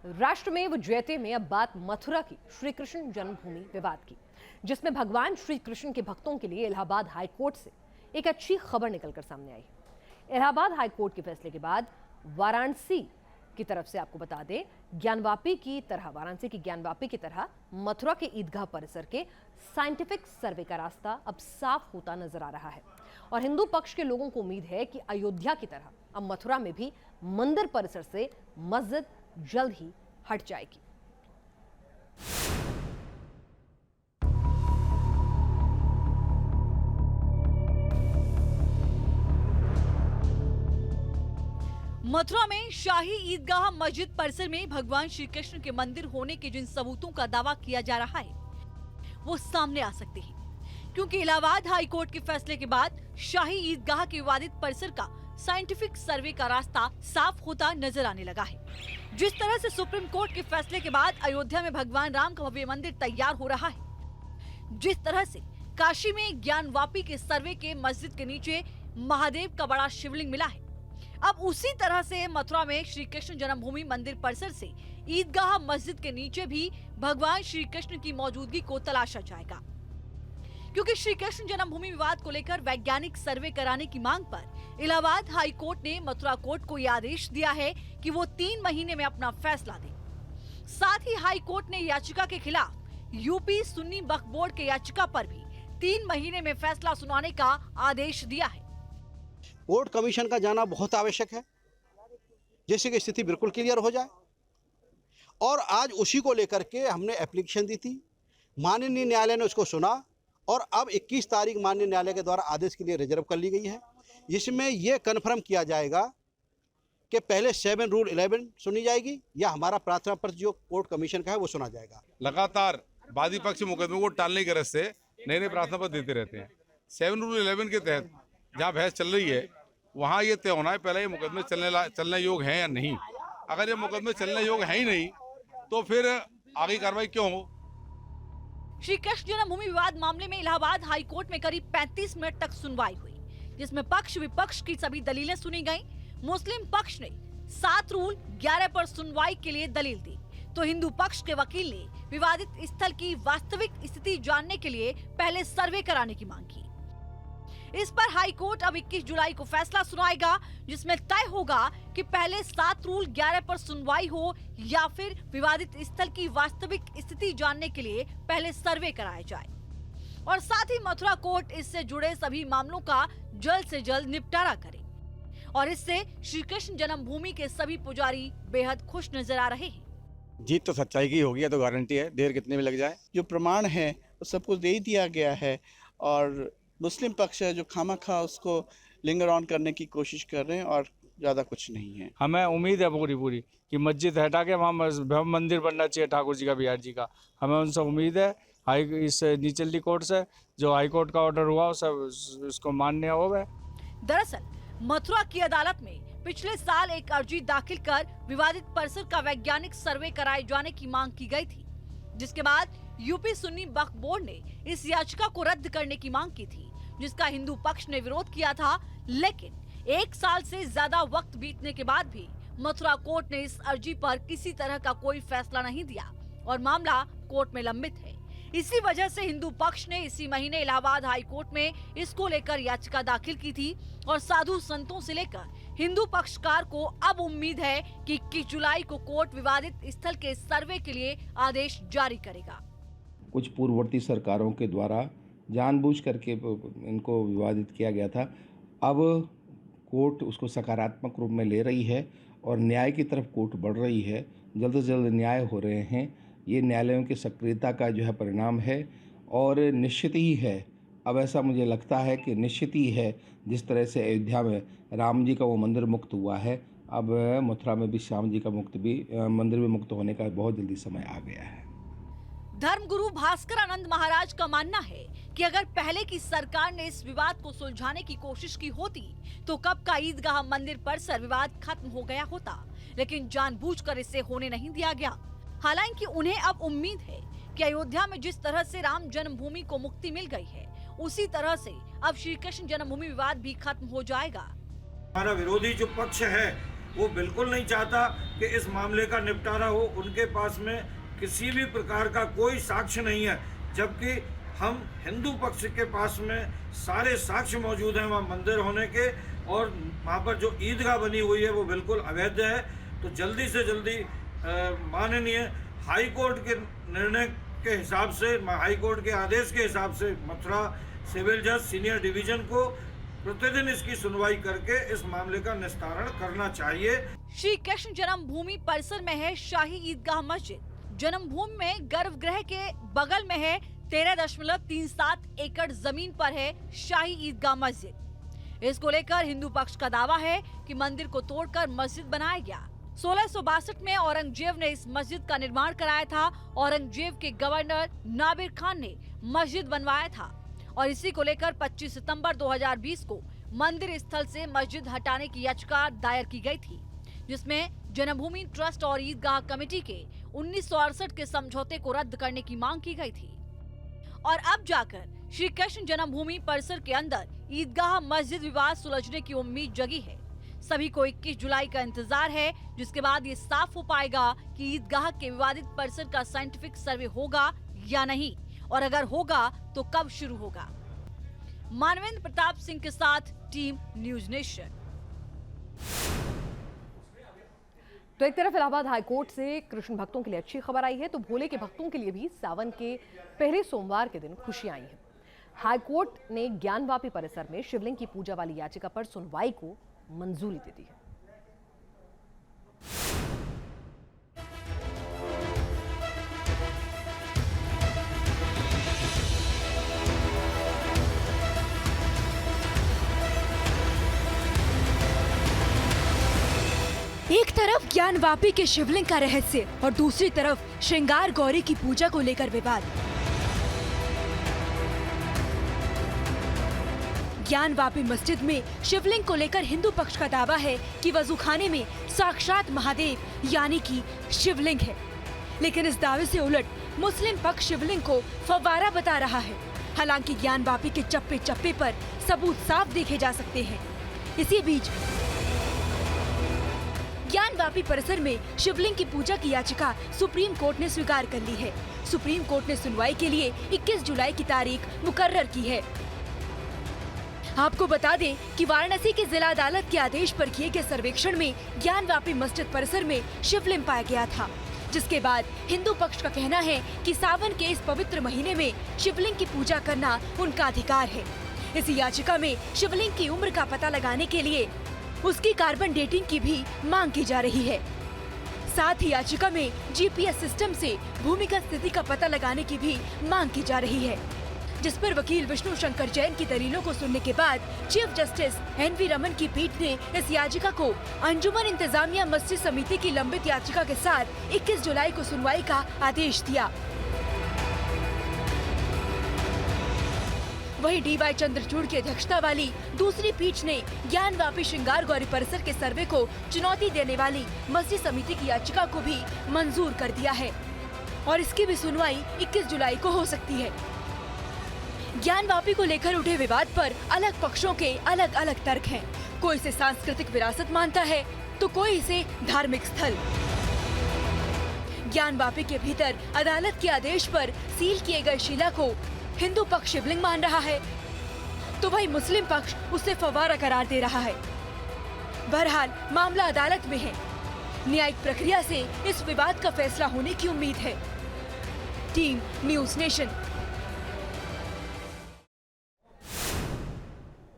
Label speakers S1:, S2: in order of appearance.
S1: राष्ट्रमेव जयते में अब बात मथुरा की श्री कृष्ण जन्मभूमि विवाद की, जिसमें भगवान श्री कृष्ण के भक्तों के लिए इलाहाबाद हाईकोर्ट से एक अच्छी खबर निकलकर सामने आई। इलाहाबाद हाईकोर्ट के फैसले के बाद वाराणसी की तरफ से आपको बता दें, वाराणसी की ज्ञानवापी की तरह मथुरा के ईदगाह परिसर के साइंटिफिक सर्वे का रास्ता अब साफ होता नजर आ रहा है और हिंदू पक्ष के लोगों को उम्मीद है कि अयोध्या की तरह अब मथुरा में भी मंदिर परिसर से मस्जिद जल्द ही हट जाएगी।
S2: मथुरा में शाही ईदगाह मस्जिद परिसर में भगवान श्री कृष्ण के मंदिर होने के जिन सबूतों का दावा किया जा रहा है वो सामने आ सकते हैं, क्योंकि इलाहाबाद हाई कोर्ट के फैसले के बाद शाही ईदगाह के विवादित परिसर का साइंटिफिक सर्वे का रास्ता साफ होता नजर आने लगा है। जिस तरह से सुप्रीम कोर्ट के फैसले के बाद अयोध्या में भगवान राम का भव्य मंदिर तैयार हो रहा है, जिस तरह से काशी में ज्ञानवापी के सर्वे के मस्जिद के नीचे महादेव का बड़ा शिवलिंग मिला है, अब उसी तरह से मथुरा में श्री कृष्ण जन्मभूमि मंदिर परिसर से ईदगाह मस्जिद के नीचे भी भगवान श्री कृष्ण की मौजूदगी को तलाशा जाएगा, क्योंकि श्री कृष्ण जन्मभूमि विवाद को लेकर वैज्ञानिक सर्वे कराने की मांग पर इलाहाबाद हाई कोर्ट ने मथुरा कोर्ट को यह आदेश दिया है कि वो 3 महीने में अपना फैसला दे। साथ ही हाई कोर्ट ने याचिका के खिलाफ यूपी सुन्नी वक्फ बोर्ड के याचिका पर भी 3 महीने में फैसला सुनाने का आदेश दिया है।
S3: कोर्ट कमीशन का जाना बहुत आवश्यक है, जैसे कि स्थिति बिल्कुल क्लियर हो जाए। और आज उसी को लेकर के हमने एप्लीकेशन दी थी, माननीय न्यायालय ने उसको सुना और अब 21 तारीख माननीय न्यायालय के द्वारा आदेश के लिए रिजर्व कर ली गई है, जिसमें यह कन्फर्म किया जाएगा कि पहले 7 रूल 11 सुनी जाएगी या हमारा प्रार्थना पत्र जो कोर्ट कमीशन का है वो सुना जाएगा।
S4: लगातार वादी पक्ष मुकदमे को टालने की गरज से नए नए प्रार्थना पत्र देते रहते हैं। 7 रूल 11 के तहत जहाँ बहस चल रही है वहाँ ये तय होना है पहले ये मुकदमे चलने योग्य हैं या नहीं। अगर ये मुकदमे चलने योग्य है ही नहीं तो फिर आगे कार्रवाई क्यों हो।
S2: श्री कृष्ण जन्मभूमि विवाद मामले में इलाहाबाद हाई कोर्ट में करीब 35 मिनट तक सुनवाई हुई, जिसमें पक्ष विपक्ष की सभी दलीलें सुनी गईं। मुस्लिम पक्ष ने 7 रूल 11 पर सुनवाई के लिए दलील दी, तो हिंदू पक्ष के वकील ने विवादित स्थल की वास्तविक स्थिति जानने के लिए पहले सर्वे कराने की मांग की। इस पर हाई कोर्ट अब 21 जुलाई को फैसला सुनाएगा, जिसमें तय होगा कि पहले 7 रूल 11 पर सुनवाई हो या फिर विवादित स्थल की वास्तविक स्थिति जानने के लिए पहले सर्वे कराया जाए। और साथ ही मथुरा कोर्ट इससे जुड़े सभी मामलों का जल्द से जल्द निपटारा करे, और इससे श्री कृष्ण जन्मभूमि के सभी पुजारी बेहद खुश नजर आ रहे हैं।
S5: जीत तो सच्चाई की होगी, तो गारंटी है, देर कितने भी लग जाए।
S6: जो प्रमाण है वो सब कुछ दे ही दिया गया है, और मुस्लिम पक्ष है जो खामखा उसको लिंगर ऑन करने की कोशिश कर रहे हैं, और ज़्यादा कुछ नहीं है।
S7: हमें उम्मीद है पूरी कि मस्जिद हटा के वहाँ मंदिर बनना चाहिए ठाकुर जी का, बिहार जी का। हमें उनसे उम्मीद है इस निचली कोर्ट से जो हाई कोर्ट का ऑर्डर हुआ सब उसको मान्य होगा।
S2: दरअसल मथुरा की अदालत में पिछले साल एक अर्जी दाखिल कर विवादित परिसर का वैज्ञानिक सर्वे कराए जाने की मांग की गई थी, जिसके बाद यूपी सुन्नी वक्फ बोर्ड ने इस याचिका को रद्द करने की मांग की थी, जिसका हिंदू पक्ष ने विरोध किया था। लेकिन 1 साल से ज्यादा वक्त बीतने के बाद भी मथुरा कोर्ट ने इस अर्जी पर किसी तरह का कोई फैसला नहीं दिया और मामला कोर्ट में लंबित है। इसी वजह से हिंदू पक्ष ने इसी महीने इलाहाबाद हाई कोर्ट में इसको लेकर याचिका दाखिल की थी, और साधु संतों से लेकर हिंदू पक्षकार को अब उम्मीद है कि 21 जुलाई को कोर्ट विवादित स्थल के सर्वे के लिए आदेश जारी करेगा।
S8: कुछ पूर्ववर्ती सरकारों के द्वारा जानबूझ करके इनको विवादित किया गया था। अब कोर्ट उसको सकारात्मक रूप में ले रही है और न्याय की तरफ कोर्ट बढ़ रही है। जल्द से जल्द न्याय हो रहे हैं, ये न्यायालयों की सक्रियता का जो है परिणाम है, और निश्चित ही है, अब ऐसा मुझे लगता है कि निश्चित ही है, जिस तरह से अयोध्या में राम जी का वो मंदिर मुक्त हुआ है, अब मथुरा में भी श्याम जी का मंदिर भी मुक्त होने का बहुत जल्दी समय आ गया है।
S2: धर्मगुरु भास्कर आनंद महाराज का मानना है कि अगर पहले की सरकार ने इस विवाद को सुलझाने की कोशिश की होती तो कब का ईदगाह मंदिर परिसर विवाद खत्म हो गया होता, लेकिन जानबूझकर इसे होने नहीं दिया गया। हालांकि उन्हें अब उम्मीद है कि अयोध्या में जिस तरह से राम जन्मभूमि को मुक्ति मिल गई है, उसी तरह से अब श्री कृष्ण जन्मभूमि विवाद भी खत्म हो जाएगा।
S9: हमारा विरोधी जो पक्ष है वो बिल्कुल नहीं चाहता कि इस मामले का निपटारा हो। उनके पास में किसी भी प्रकार का कोई साक्ष्य नहीं है, जबकि हम हिंदू पक्ष के पास में सारे साक्ष्य मौजूद हैं वहाँ मंदिर होने के, और वहाँ पर जो ईदगाह बनी हुई है वो बिल्कुल अवैध है। तो जल्दी से जल्दी माननीय हाई कोर्ट के निर्णय के हिसाब से, हाई कोर्ट के आदेश के हिसाब से मथुरा सिविल जज सीनियर डिवीजन को प्रतिदिन इसकी सुनवाई करके इस मामले का निस्तारण करना चाहिए।
S2: श्री कृष्ण जन्मभूमि परिसर में है शाही ईदगाह मस्जिद। जन्मभूमि में गर्भगृह के बगल में है 13.37 एकड़ जमीन पर है शाही ईदगाह मस्जिद। इसको लेकर हिंदू पक्ष का दावा है कि मंदिर को तोड़कर मस्जिद बनाया गया। 1662 में औरंगजेब ने इस मस्जिद का निर्माण कराया था। औरंगजेब के गवर्नर नाबिर खान ने मस्जिद बनवाया था और इसी को लेकर 25 सितंबर 2020 को मंदिर स्थल से मस्जिद हटाने की याचिका दायर की गई थी, जिसमें जन्मभूमि ट्रस्ट और ईदगाह कमेटी के 1968 के समझौते को रद्द करने की मांग की गई थी। और अब जाकर श्री कृष्ण जन्मभूमि परिसर के अंदर ईदगाह मस्जिद विवाद सुलझने की उम्मीद जगी है। सभी को 21 जुलाई का इंतजार है, जिसके बाद ये साफ हो पाएगा कि ईदगाह के विवादित परिसर का साइंटिफिक सर्वे होगा या नहीं, और अगर होगा तो कब शुरू होगा। मानवेंद्र प्रताप सिंह के साथ टीम न्यूज नेशन।
S1: तो एक तरफ इलाहाबाद हाईकोर्ट से कृष्ण भक्तों के लिए अच्छी खबर आई है, तो भोले के भक्तों के लिए भी सावन के पहले सोमवार के दिन खुशियां आई हैं। हाईकोर्ट ने ज्ञानवापी परिसर में शिवलिंग की पूजा वाली याचिका पर सुनवाई को मंजूरी दे दी है।
S10: एक तरफ ज्ञानवापी के शिवलिंग का रहस्य और दूसरी तरफ श्रृंगार गौरी की पूजा को लेकर विवाद। ज्ञानवापी मस्जिद में शिवलिंग को लेकर हिंदू पक्ष का दावा है कि वजूखाने में साक्षात महादेव यानी कि शिवलिंग है, लेकिन इस दावे से उलट मुस्लिम पक्ष शिवलिंग को फव्वारा बता रहा है। हालांकि ज्ञानवापी के चप्पे चप्पे पर सबूत साफ देखे जा सकते हैं। इसी बीच ज्ञानवापी परिसर में शिवलिंग की पूजा की याचिका सुप्रीम कोर्ट ने स्वीकार कर ली है। सुप्रीम कोर्ट ने सुनवाई के लिए 21 जुलाई की तारीख मुकर्रर की है। आपको बता दें कि वाराणसी की जिला अदालत के आदेश पर किए गए सर्वेक्षण में ज्ञानवापी मस्जिद परिसर में शिवलिंग पाया गया था, जिसके बाद हिंदू पक्ष का कहना है कि सावन के इस पवित्र महीने में शिवलिंग की पूजा करना उनका अधिकार है। इस याचिका में शिवलिंग की उम्र का पता लगाने के लिए उसकी कार्बन डेटिंग की भी मांग की जा रही है। साथ ही याचिका में जीपीएस सिस्टम से भूमिगत स्थिति का पता लगाने की भी मांग की जा रही है, जिस पर वकील विष्णु शंकर जैन की दलीलों को सुनने के बाद चीफ जस्टिस एन.वी. रमन की पीठ ने इस याचिका को अंजुमन इंतजामिया मस्जिद समिति की लंबित याचिका के साथ 21 जुलाई को सुनवाई का आदेश दिया। वहीं डी.वाई. चंद्रचूड़ की अध्यक्षता वाली दूसरी पीठ ने ज्ञानवापी श्रृंगार गौरी परिसर के सर्वे को चुनौती देने वाली मस्जिद समिति की याचिका को भी मंजूर कर दिया है और इसकी भी सुनवाई 21 जुलाई को हो सकती है। ज्ञानवापी को लेकर उठे विवाद पर अलग पक्षों के अलग अलग तर्क हैं। कोई इसे सांस्कृतिक विरासत मानता है तो कोई इसे धार्मिक स्थल। ज्ञानवापी के भीतर अदालत के आदेश पर सील किए गए शिला को हिंदू पक्ष शिवलिंग मान रहा है, तो वही मुस्लिम पक्ष उसे फव्वारा करार दे रहा है। बहरहाल मामला अदालत में है। न्यायिक प्रक्रिया से इस विवाद का फैसला होने की उम्मीद है। Team news nation.